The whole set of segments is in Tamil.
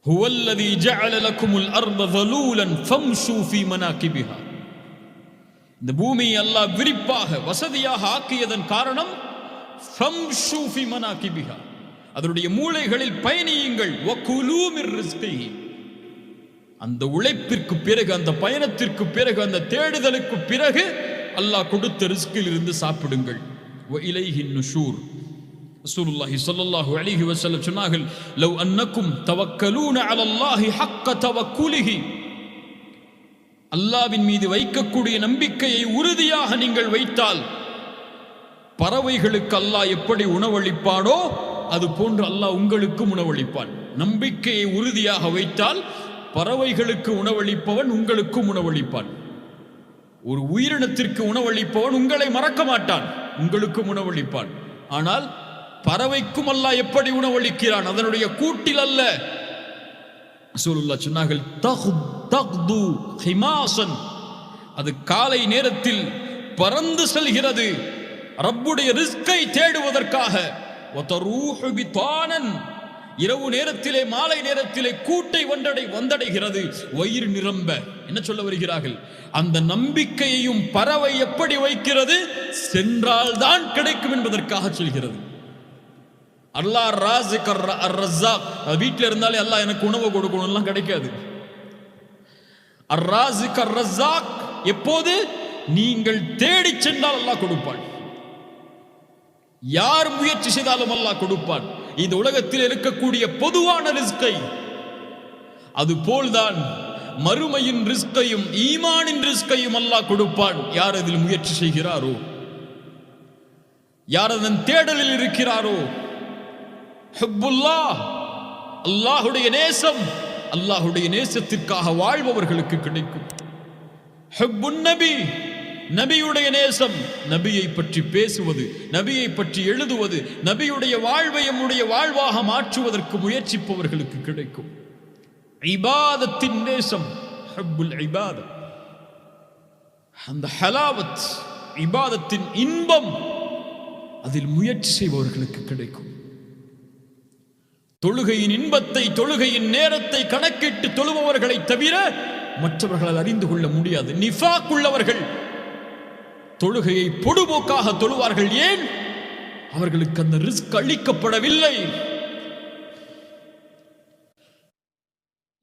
ஹுவல்லதி ஜஅல லக்குமுல் அர்த தலூலன் ஃபம்ஷூ ஃபீ மனாகிபிஹா. இந்த பூமியை அல்லாஹ் விரிப்பாக வசதியாக ஆக்கியதன் காரணம் ஃபம்ஷூ ஃபீ மனாகிபிஹா, அதனுடைய மூலைகளில் பயணியுங்கள். வகுலூ மிர் ரிஸ்கிஹி, அந்த உழைப்பிற்கு பிறகு, அந்த பயணத்திற்கு பிறகு, அந்த தேடுதலுக்கு பிறகு அல்லாஹ் கொடுத்த ரிஸ்கில் இருந்து சாப்பிடுங்கள். வ இலைஹின் நுஷூர். ரசூலுல்லாஹி ஸல்லல்லாஹு அலைஹி வஸல்லம் சொன்னார்கள், லவ் அன்னக்கும் தவக்கலூன அலல்லாஹி ஹக்க தவக்குலிஹி, அல்லாஹ்வின் மீது வைக்கக்கூடிய நம்பிக்கையை உறுதியாக நீங்கள் வைத்தால் பறவைகளுக்கு அல்லாஹ் எப்படி உணவளிப்பானோ அது போன்று அல்லாஹ் உங்களுக்கும் உணவளிப்பான். நம்பிக்கையை உறுதியாக வைத்தால் பறவைகளுக்கு உணவளிப்பவன் உங்களுக்கும் உணவளிப்பான். ஒரு உயிரினத்திற்கு உணவளிப்பவன் உங்களை மறக்க மாட்டான், உங்களுக்கும் உணவளிப்பான். ஆனால் பறவைக்கும் அல்லாஹ் எப்படி உணவளிக்கிறான்? அதனுடைய கூட்டில் அல்ல. ரசூலுல்லாஹ் சொன்னார்கள், தக்து ஹிமாசன், அது காலை நேரத்தில் பறந்து செல்கிறது ரப்புடைய ரிஸ்கை தேடுவதற்காக. வதரூஹு பிதானன், இரவு நேரத்திலே மாலை நேரத்திலே கூட்டை வந்தடைகிறது வயிறு நிரம்ப. என்ன சொல்ல வருகிறார்கள்? அந்த நம்பிக்கையையும் பறவை எப்படி வைக்கிறது? சென்றால் தான் கிடைக்கும் என்பதற்காக சொல்கிறது. அல்லாஹ் ராஸிக் அர் ரஸாக், வீட்டில் இருந்தாலே அல்லாஹ் எனக்கு உணவு கொடுக்கணும்லாம் கிடைக்காது. அர் ராஸிக் அர் ரஸாக், எப்போது நீங்கள் தேடி சென்றால் அல்லாஹ் கொடுப்பான். யார் முயற்சி செய்தாலும் அல்லாஹ் கொடுப்பான். இந்த உலகத்தில் இருக்கக்கூடிய பொதுவான ரிஸ்கை, அதுபோல்தான் மறுமையின் ரிஸ்கையும் ஈமானின் ரிஸ்கையும் அல்லாஹ் கொடுப்பான். யார் அதில் முயற்சி செய்கிறாரோ, யார் அதன் தேடலில் இருக்கிறாரோ. ஹுப்புல்லாஹ், அல்லாஹுடைய நேசம், அல்லாஹுடைய நேசத்திற்காக வாழ்பவர்களுக்கு கிடைக்கும். ஹுப்புன் நபி, நபியுடைய நேசம், நபியை பற்றி பேசுவது, நபியை பற்றி எழுதுவது, நபியுடைய வாழ்வை நம்முடைய வாழ்வாக மாற்றுவதற்கு முயற்சிப்பவர்களுக்கு கிடைக்கும். இபாதத்தின் நேசம், ஹுப்புல் இபாதத், அந்த ஹலாவத், இபாதத்தின் இன்பம் அதில் முயற்சி செய்பவர்களுக்கு கிடைக்கும். தொழுகையின் இன்பத்தை, தொழுகையின் நேரத்தை கணக்கிட்டு தொழுபவர்களை தவிர மற்றவர்களால் அறிந்து கொள்ள முடியாது. நிஃபாக் உள்ளவர்கள் தொழுகையை பொடுபோக்காக தொழுவார்கள். ஏன்? அவர்களுக்கு அந்த ரிஸ்க் அளிக்கப்படவில்லை.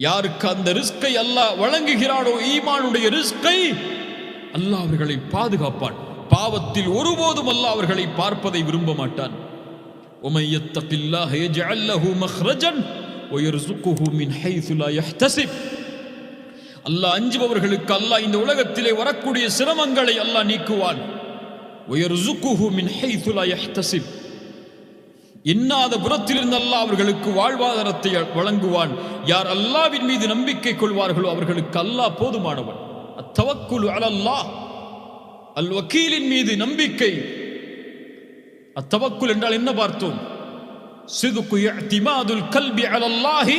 யாருக்கு அந்த ரிஸ்கை அல்லாஹ் வழங்குகிறானோ, ஈமானுடைய ரிஸ்கை, அல்லாஹ் அவர்களை பாதுகாப்பான். பாவத்தில் ஒருபோதும் அல்லாஹ் அவர்களை பார்ப்பதை விரும்ப மாட்டான். وَمَن يَتَّقِ اللَّهَ يَجْعَل لَّهُ مَخْرَجًا وَيَرْزُقْهُ مِنْ حَيْثُ لَا يَحْتَسِبُ. அல்லாஹ் அஞ்சுபவர்களுக்கு அல்லாஹ் இந்த உலகத்திலே வரக்கூடிய சிரமங்களை அல்லாஹ் நீக்குவான். وَيَرْزُقُهُ مِنْ حَيْثُ لَا يَحْتَسِبُ, இன்னாத புறத்திலிருந்து அல்லாஹ் அவர்களுக்கு வாழ்வாதாரத்தை வழங்குவான். யார் அல்லாஹ்வின் மீது நம்பிக்கை கொள்வார்களோ அவர்களுக்கு அல்லாஹ் போதுமானவன். அத்தவக்குலு அலல்லாஹ், அல் வக்கீலின் மீது நம்பிக்கை. அத்தவக்குல் என்றால் என்ன பார்த்தோம்? சிதுகு இஅ்திமாதுல் கல்பி அலல்லாஹி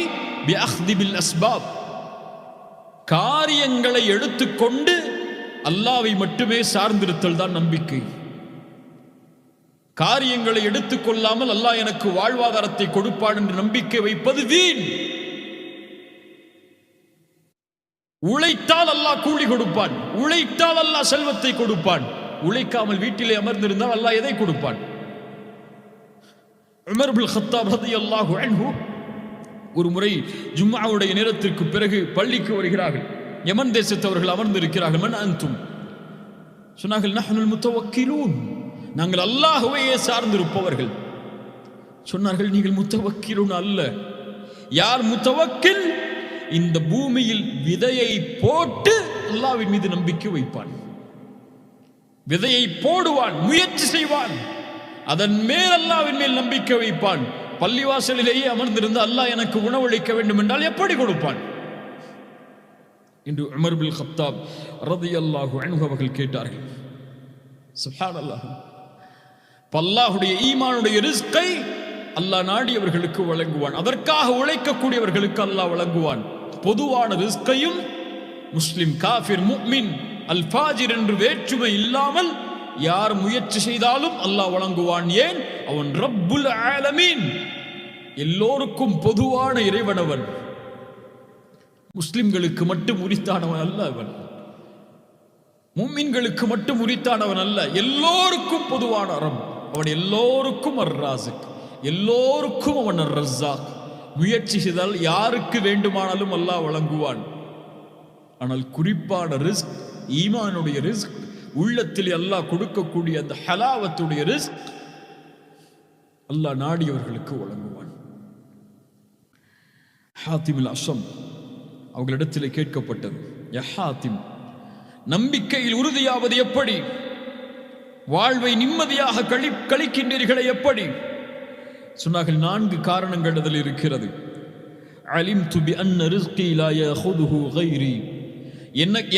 பிஅக்தி பில் அஸ்பாப், காரியங்களை எடுத்துக்கொண்டு அல்லாஹ்வை மட்டுமே சார்ந்திருத்தல் தான் நம்பிக்கை. காரியங்களை எடுத்துக்கொள்ளாமல் அல்லாஹ் எனக்கு வாழ்வாதாரத்தை கொடுப்பான் என்று நம்பிக்கை வைப்பது வீண். உழைத்தால் அல்லாஹ் கூலி கொடுப்பான், உழைத்தால் அல்லாஹ் செல்வத்தை கொடுப்பான். உழைக்காமல் வீட்டிலே அமர்ந்திருந்தால் அல்லாஹ் எதை கொடுப்பான்? உமர் பின் கத்தாப் ரலியல்லாஹு அன்ஹு ஒரு முறை ஜும்ஆவுடைய நேரத்திற்கு பிறகு பள்ளிக்கு வருகிறார்கள். யமன் தேசத்தவர்கள் அமர்ந்திருக்கிறார்கள். மன் அன்தும், சொன்னார்கள், நஹ்னுல் முத்தவக்கிலூன், நாங்கள் அல்லாஹ்வையே சார்ந்திருப்பவர்கள். சொன்னார்கள், நீங்கள் முத்தவக்கிலூன் அல்ல. யார் முத்தவக்கில்? இந்த பூமியில் விதையை போட்டு அல்லாஹ்வின் மீது நம்பிக்கை வைப்பான். விதையை போடுவான், முயற்சி செய்வான், அதன் மேல் அல்லாஹ்வின் மேல் நம்பிக்கை வைப்பான். பள்ளிவாசலிலேயே அமர்ந்திருந்து அல்லாஹ் எனக்கு உணவளிக்க வேண்டும் என்றால் எப்படி கொடுப்பான் என்று உமர் பின் கத்தாப் ரலியல்லாஹு அன்ஹு அவர்கள் கேட்டார்கள். சுப்ஹானல்லாஹ். அல்லாஹ்வுடைய ஈமானுடைய ரிஸ்கை அல்லாஹ் நாடியவர்களுக்கு வழங்குவான். அதற்காக உழைக்கக்கூடியவர்களுக்கு அல்லாஹ் வழங்குவான். பொதுவான ரிஸ்கையும் முஸ்லிம், காஃபிர், முஃமின், அல் ஃபாஜிர் என்று வேற்றுமை இல்லாமல் யார் முயற்சி செய்தாலும் அல்லாஹ் வழங்குவான். ஏன்? அவன் ரப்புல் ஆலமீன், எல்லோருக்கும் பொதுவான இறைவனவன். முஸ்லிம்களுக்கு மட்டும் உரித்தானவன் அல்ல அவன், முஃமின்களுக்கு மட்டும் உரித்தானவன் அல்ல, எல்லோருக்கும் பொதுவான ரப். அவன் எல்லோருக்கும் அர்-ராஸிக், எல்லோருக்கும் அவன் அர்-ரஸாக். முயற்சி செய்தால் யாருக்கு வேண்டுமானாலும் அல்லாஹ் வழங்குவான். ஆனால் குறிப்பான ரிஸ்க், ஈமானுடைய ரிஸ்க், உள்ளத்தில் அல்லாஹ் கொடுக்கக்கூடிய அந்த ஹலாவத்துடைய ரிஸ்க் அல்லாஹ் நாடியவர்களுக்கு வழங்குவான். ஹாத்திம் அல்-அஸம் அவர்களிடத்தில் கேட்கப்பட்டது, யா ஹாத்திம், நம்பிக்கையில் உறுதியாவது எப்படி? வாழ்வை நிம்மதியாக கழிக்கின்றீர்களே எப்படி? சொன்னார்கள், 4 காரணங்கள் அதில் இருக்கிறது. அலிம்து பி அன்ன ரிஸ்கி லா யஅஹுதுஹு கைரி,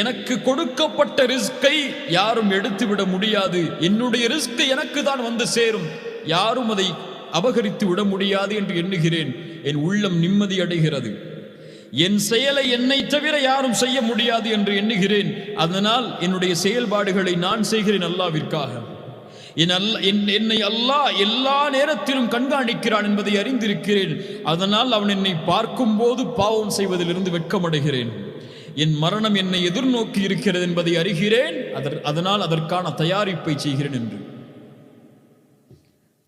எனக்கு கொடுக்கப்பட்ட ரிஸ்கை யாரும் எடுத்துவிட முடியாது, என்னுடைய ரிஸ்க் எனக்கு தான் வந்து சேரும், யாரும் அதை அபகரித்து விட முடியாது என்று எண்ணுகிறேன். என் உள்ளம் நிம்மதி அடைகிறது. என் செயலை என்னை தவிர யாரும் செய்ய முடியாது என்று எண்ணுகிறேன். அதனால் என்னுடைய செயல்பாடுகளை நான் செய்கிறேன் அல்லாஹ்விற்காக. என்னை அல்லாஹ் எல்லா நேரத்திலும் கண்காணிக்கிறான் என்பதை அறிந்திருக்கிறேன். அதனால் அவன் என்னை பார்க்கும் போது பாவம் செய்வதிலிருந்து வெட்கமடைகிறேன். என் மரணம் என்னை எதிர்நோக்கி இருக்கிறது என்பதை அறிகிறேன். அதனால் அதற்கான தயாரிப்பை செய்கிறேன் என்று.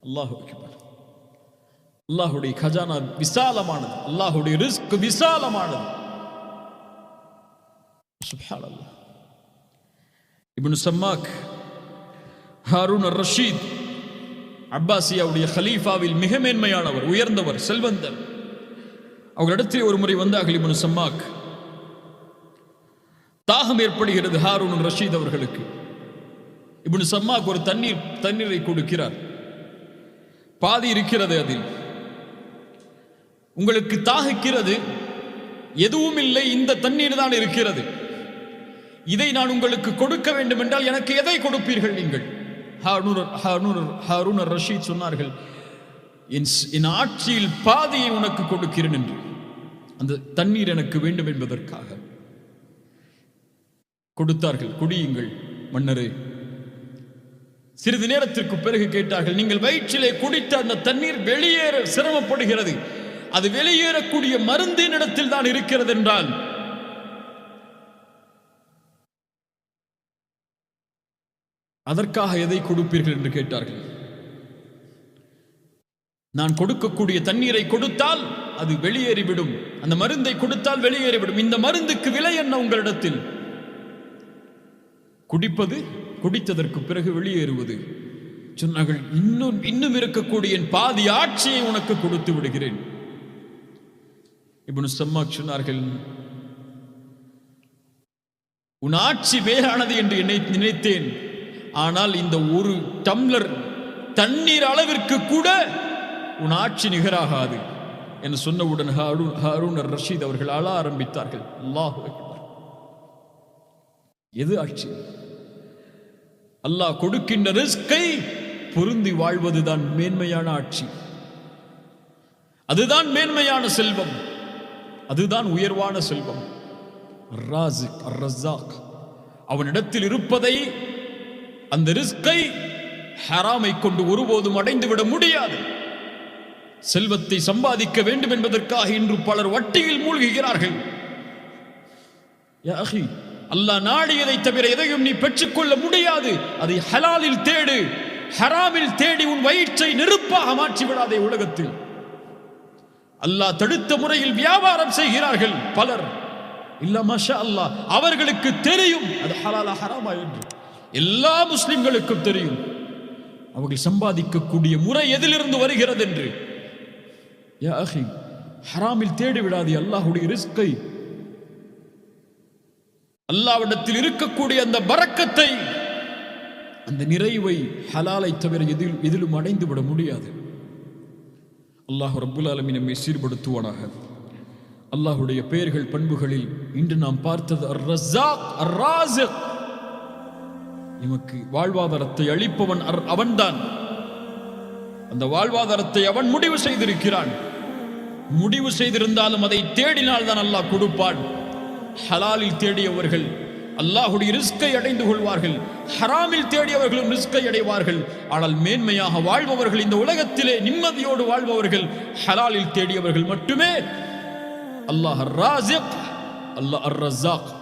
அல்லாஹு அக்பர். அல்லாஹுடைய கஜானா விசாலமானது, அல்லாஹுடைய ரிஸ்க் விசாலமானது. சுப்ஹானல்லாஹ். இப்னு சம்மாக் ஹாரூன் அர்-ரஷீத் அப்பாசியாவுடைய கலீஃபாவில் மிக மேன்மையானவர், உயர்ந்தவர், செல்வந்தர். அவர்களிடத்தில் ஒரு முறை வந்தார்கள் இப்னு சம்மாக். தாகம் ஏற்படுகிறது ஹாரூன் அர்-ரஷீத் அவர்களுக்கு. இப்னு சம்மாக் ஒரு தண்ணீரை கொடுக்கிறார். பாதி இருக்கிறது அதில். உங்களுக்கு தாகிக்கிறது, எதுவும் இல்லை, இந்த தண்ணீர் தான் இருக்கிறது. இதை நான் உங்களுக்கு கொடுக்க வேண்டும் என்றால் எனக்கு எதை கொடுப்பீர்கள் நீங்கள்? ஹாரூன் அர்-ரஷீத் சொன்னார்கள், என் ஆட்சியில் பாதியை உனக்கு கொடுக்கிறேன் என்று. அந்த தண்ணீர் எனக்கு வேண்டும் என்பதற்காக கொடுத்தார்கள். குடியுங்கள் மன்னரே. சிறிது நேரத்திற்கு பிறகு கேட்டார்கள், நீங்கள் வயிற்றிலே குடித்த அந்த தண்ணீர் வெளியேற சிரமப்படுகிறது, அது வெளியேறக்கூடிய மருந்தின் இடத்தில் தான் இருக்கிறது என்றால் அதற்காக எதை கொடுப்பீர்கள் என்று கேட்டார்கள். நான் கொடுக்கக்கூடிய தண்ணீரை கொடுத்தால் அது வெளியேறிவிடும், அந்த மருந்தை கொடுத்தால் வெளியேறிவிடும். இந்த மருந்துக்கு விலை என்ன உங்களிடத்தில்? குடிப்பது, குடித்ததற்கு பிறகு வெளியேறுவது. சொன்னார்கள், இன்னும் இருக்கக்கூடிய என் பாதி ஆட்சியை உனக்கு கொடுத்து விடுகிறேன். இப்னு சம்மாக் சொன்னார்கள், உன் ஆட்சி வேறானது என்று நினைத்தேன், ஆனால் இந்த ஒரு டம்ளர் தண்ணீர் அளவிற்கு கூட உன் ஆட்சி நிகராகாது என்று சொன்னவுடன் ஹாரூன் அர்-ரஷீத் அவர்கள் அழ ஆரம்பித்தார்கள். அல்லாஹு அக்பர். எது ஆட்சி? அல்லாஹ் கொடுக்கின்ற ரிஸ்கை பொருந்தி வாழ்வதுதான் மேன்மையான ஆட்சி. அதுதான் மேன்மையான செல்வம், அதுதான் உயர்வான செல்வம். ராஸிக் அர்-ரஸாக், அவனிடத்தில் இருப்பதை, அந்த ரிஸ்கை ஹராமை கொண்டு ஒருபோதும் அடைந்துவிட முடியாது. செல்வத்தை சம்பாதிக்க வேண்டும் என்பதற்காக இன்று பலர் வட்டியில் மூழ்குகிறார்கள். யா அஹி, அல்லாஹ் நாடியதை தவிர எதையும் நீ பெற்றுக்கொள்ள முடியாது. அதை ஹலாலில் தேடு, ஹராமில் தேடி உன் வயிற்றை நெருப்பாக மாற்றி விடாதே. உலகத்தில் அல்லாஹ் தடுத்த முறையில் வியாபாரம் செய்கிறார்கள் பலர். இல்ல மாஷா அல்லாஹ், அவர்களுக்கு தெரியும் அது ஹலாலா ஹராமா என்று. எல்லா முஸ்லிம்களுக்கும் தெரியும் அவர்கள் சம்பாதிக்கக்கூடிய முறை எதிலிருந்து வருகிறது என்று. யா அஹி, ஹராமில் தேடி விடாதே அல்லாஹ்வுடைய ரிஸ்கை. அல்லாஹ்விடத்தில் இருக்கக்கூடிய அந்த பரக்கத்தை, அந்த நிறைவை ஹலாலை தவிர எதிலும் அடைந்து விட முடியாது. அல்லாஹ் ரப்புல் ஆலமீன் நம்மை சீர்படுத்துவானாக. அல்லாஹ்வுடைய பெயர்கள், பண்புகளில் இன்று நாம் பார்த்தது அர்-ரஸாக், அர்-ராஸிக். நமக்கு வாழ்வாதாரத்தை அளிப்பவன் அவன்தான். அந்த வாழ்வாதாரத்தை அவன் முடிவு செய்திருக்கிறான். முடிவு செய்திருந்தாலும் அதை தேடினால் தான் அல்லாஹ் கொடுப்பான். ஹலாலில் தேடியவர்கள் அல்லாஹ்வுடைய ரிஸ்கை அடைந்து கொள்வார்கள், ஹராமில் தேடியவர்களும் ரிஸ்கை அடைவார்கள். ஆனால் மேன்மையாக வாழ்பவர்கள், இந்த உலகத்திலே நிம்மதியோடு வாழ்பவர்கள் ஹலாலில் தேடியவர்கள் மட்டுமே. அல்லாஹ் ராஸிக், அல்லாஹ் அர் ரஸாக்.